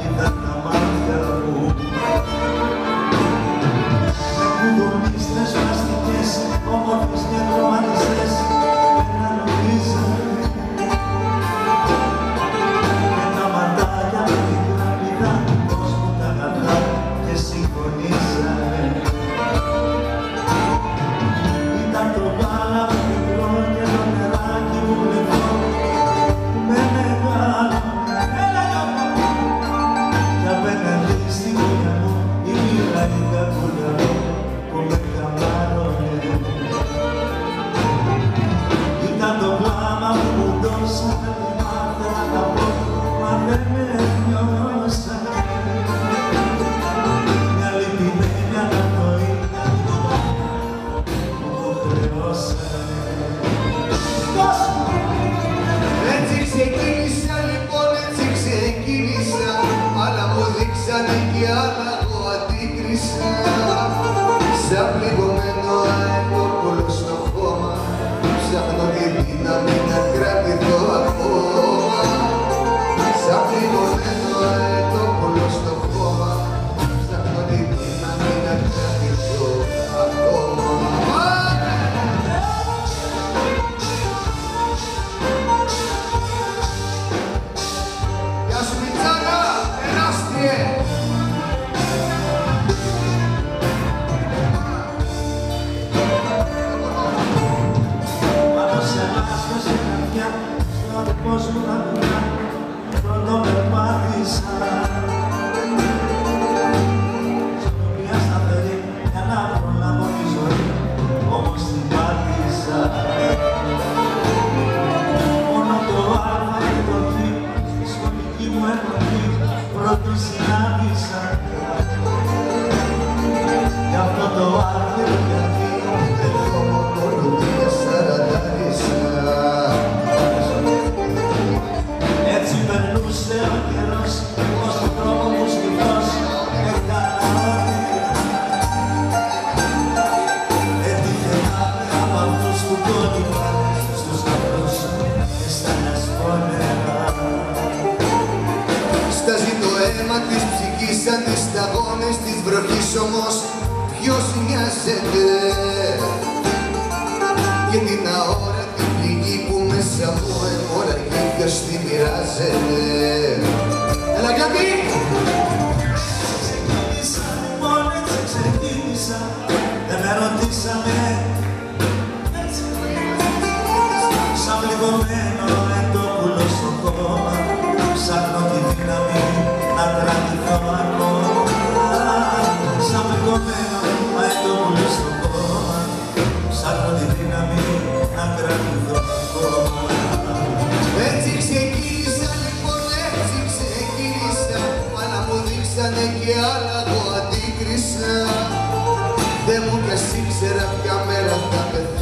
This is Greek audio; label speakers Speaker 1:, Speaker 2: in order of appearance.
Speaker 1: είδα τα μάτια μου με κουδουνίστες πλαστικές, όμορφες και χρωματιστές και να νομίζανε με τα ματάκια με μικρά πηδά πως μου τα αγαθά και συγχωνίζανε. Ήταν το μπάλα μου μικρό και το νεράκι μου λεπτό με μεγάλο κι απέναντι στη γωνιά μου η μοίρα η κακούλια μου που με καμάρωνε. Ήταν το πλάμα μου που δώσανε, μάθα να τα πω, μα δεν με νιώσανε. Μια λυπημένη αναπνοή μου χρεώσανε.
Speaker 2: Έτσι ξεκίνησα λοιπόν, έτσι ξεκίνησα, άλλα μου δείξανε κι άλλα εγώ αντίκρισα. Σαν πληγωμένο αετόπουλο στο χώμα, ψάχνω τη δύναμη να κρατηθώ ακόμα. Σαν πληγωμένο αετόπουλο στο χώμα, ψάχνω τη δύναμη να κρατηθώ ακόμα. Γεια σου Μητσάκα, τεράστιε!
Speaker 1: Πάνω σε λάσπη σε καρδιά, στον κόσμο να κουνά, πρώτο περπάτησα. Στο μια σταθερή για να προλάβω τη ζωή, όμως την πάτησα. Μόνο το Α και το Β στη σχολική μου εποχή πρώτη συνάντησα. Γι' αυτό το Α και το Β
Speaker 2: Εγώ μόνο μια σαραντάρισα.
Speaker 1: έτσι περνούσε ο καιρός, εγώ στον δρόμο μου σκυφτός έκανα ό,τι έτυχε να είμαι από αυτούς που κόντυπαν στους καπνούς και στα νεσπόνερα.
Speaker 2: Στάζει το αίμα της ψυχής σαν τις σταγόνες της βροχής, όμως ποιος νοιάζεται για την αόρατη πληγή που μέσα μου αιμορραγεί, ποιος τη μοιράζεται. Έλα γιατί!
Speaker 1: Ξεκίνησα λοιπόν, έτσι ξεκίνησα, δεν με ρωτήσανε, έτσι σαν πληγωμένο εντόπουλο στο χώμα, ψάχνω τη δύναμη να κρατηθώ ακόμα. Σαν πληγωμένο εντόπουλο στο χώμα, ψάχνω τη δύναμη να κρατηθώ ακόμα.
Speaker 2: Έτσι ξεκίνησα λοιπόν, έτσι ξεκίνησα, αλλά μου δείξανε κι άλλα εγώ αντίκρισα. Δεν μου πες ήξερα ποια μέρα θα πεθάνω.